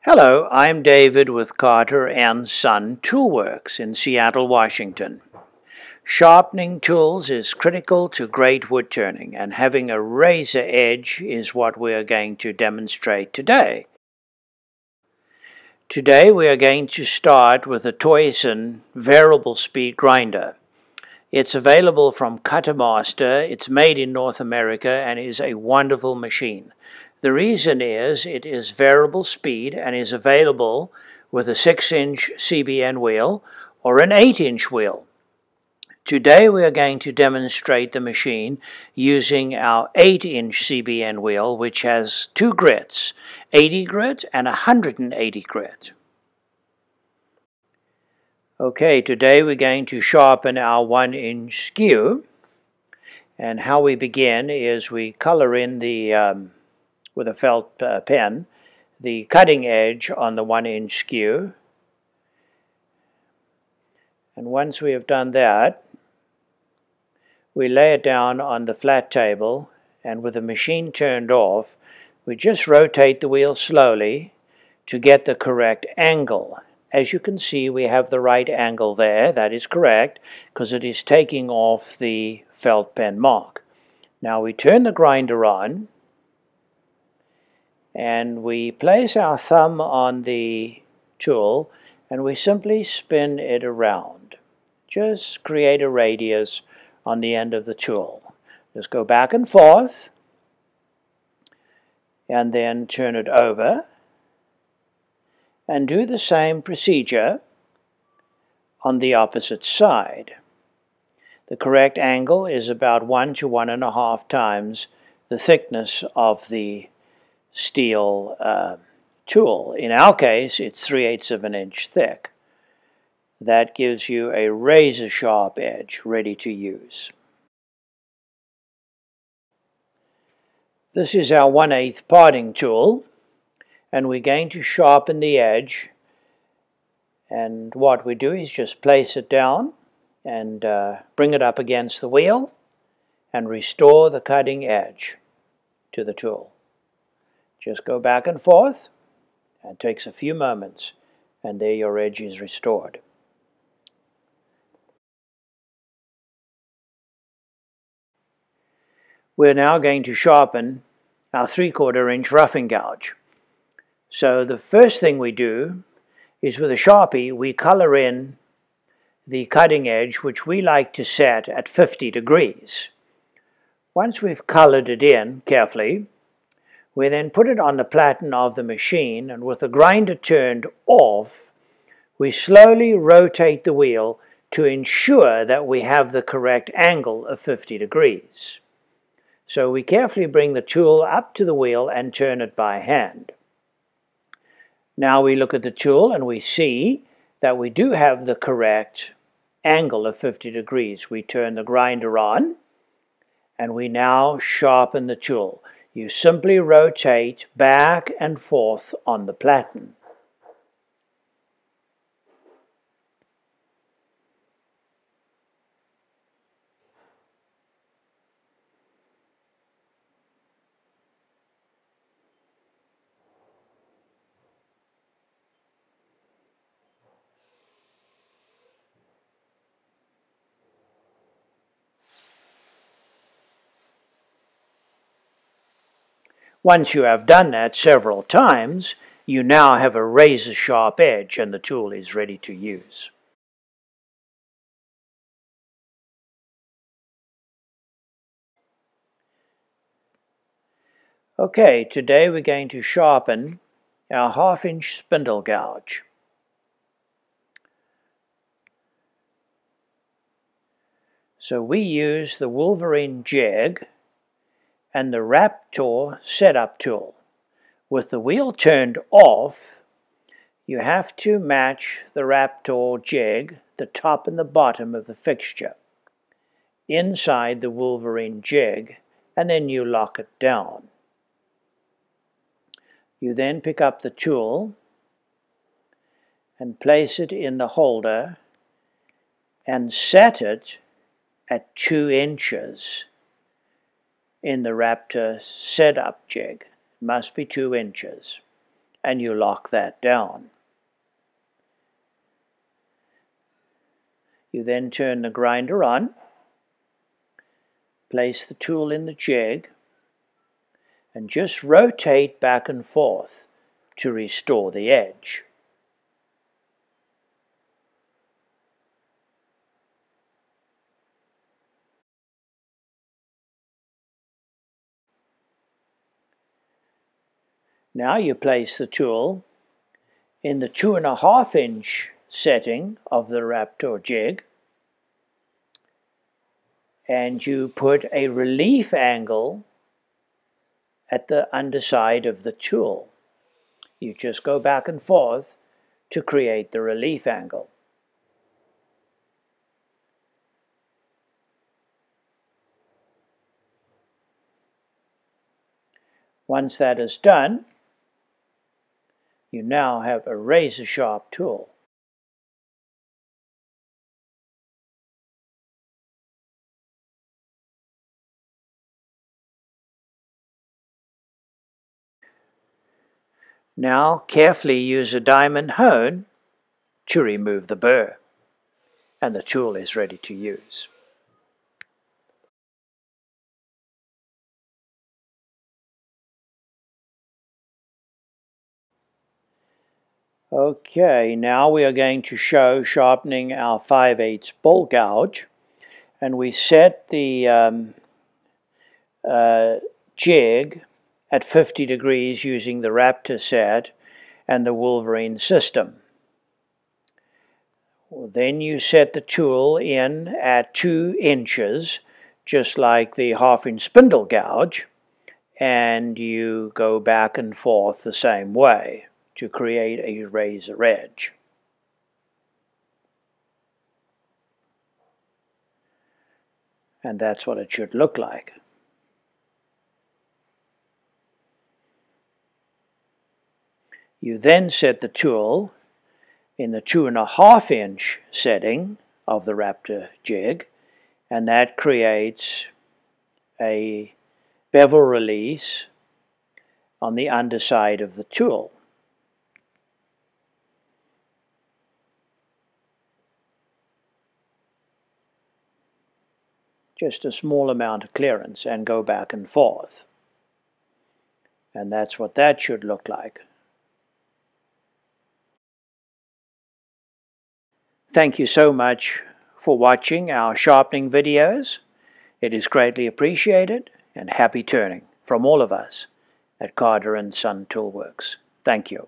Hello, I'm David with Carter & Son Toolworks in Seattle, Washington. Sharpening tools is critical to great wood turning, and having a razor edge is what we are going to demonstrate today. Today we are going to start with a Toyson variable speed grinder. It's available from Cuttermaster. It's made in North America and is a wonderful machine. The reason is it is variable speed and is available with a 6-inch CBN wheel or an 8-inch wheel. Today we are going to demonstrate the machine using our 8-inch CBN wheel, which has two grits, 80 grit and 180 grit. Okay, today we're going to sharpen our 1-inch skew, and how we begin is we color in the with a felt pen the cutting edge on the 1-inch skew, and once we have done that, we lay it down on the flat table, and with the machine turned off, we just rotate the wheel slowly to get the correct angle. As you can see, we have the right angle there. That is correct, because it is taking off the felt pen mark. Now we turn the grinder on, and we place our thumb on the tool, and we simply spin it around. Just create a radius on the end of the tool. Just go back and forth, and then turn it over, and do the same procedure on the opposite side. The correct angle is about 1 to 1.5 times the thickness of the steel tool. In our case, it's 3/8 of an inch thick. That gives you a razor sharp edge ready to use. This is our 1/8 parting tool, and we're going to sharpen the edge, and what we do is just place it down and bring it up against the wheel and restore the cutting edge to the tool. Just go back and forth, and it takes a few moments, and there your edge is restored. We're now going to sharpen our 3/4 inch roughing gouge. So the first thing we do is with a Sharpie we color in the cutting edge, which we like to set at 50 degrees. Once we've colored it in carefully, we then put it on the platen of the machine, and with the grinder turned off, we slowly rotate the wheel to ensure that we have the correct angle of 50 degrees. So we carefully bring the tool up to the wheel and turn it by hand. Now we look at the tool and we see that we do have the correct angle of 50 degrees. We turn the grinder on, and we now sharpen the tool. You simply rotate back and forth on the platen. Once you have done that several times, you now have a razor sharp edge and the tool is ready to use. Okay, today we're going to sharpen our 1/2-inch spindle gouge. So we use the Wolverine jig and the Raptor setup tool. With the wheel turned off, you have to match the Raptor jig, the top and the bottom of the fixture, inside the Wolverine jig, and then you lock it down. You then pick up the tool and place it in the holder and set it at 2 inches in the Raptor setup jig. It must be 2 inches. and you lock that down. You then turn the grinder on, place the tool in the jig, and just rotate back and forth to restore the edge. Now you place the tool in the 2.5 inch setting of the Raptor jig, and you put a relief angle at the underside of the tool. You just go back and forth to create the relief angle. Once that is done, you now have a razor-sharp tool. Now carefully use a diamond hone to remove the burr, and the tool is ready to use. Okay, now we are going to show sharpening our 5/8 bowl gouge, and we set the jig at 50 degrees using the Raptor set and the Wolverine system. Then you set the tool in at 2 inches, just like the 1/2 inch spindle gouge, and you go back and forth the same way to create a razor edge. And that's what it should look like. You then set the tool in the 2.5 inch setting of the Raptor jig, and that creates a bevel release on the underside of the tool. Just a small amount of clearance, and go back and forth. And that's what that should look like. Thank you so much for watching our sharpening videos. It is greatly appreciated, and happy turning from all of us at Carter & Son Toolworks. Thank you.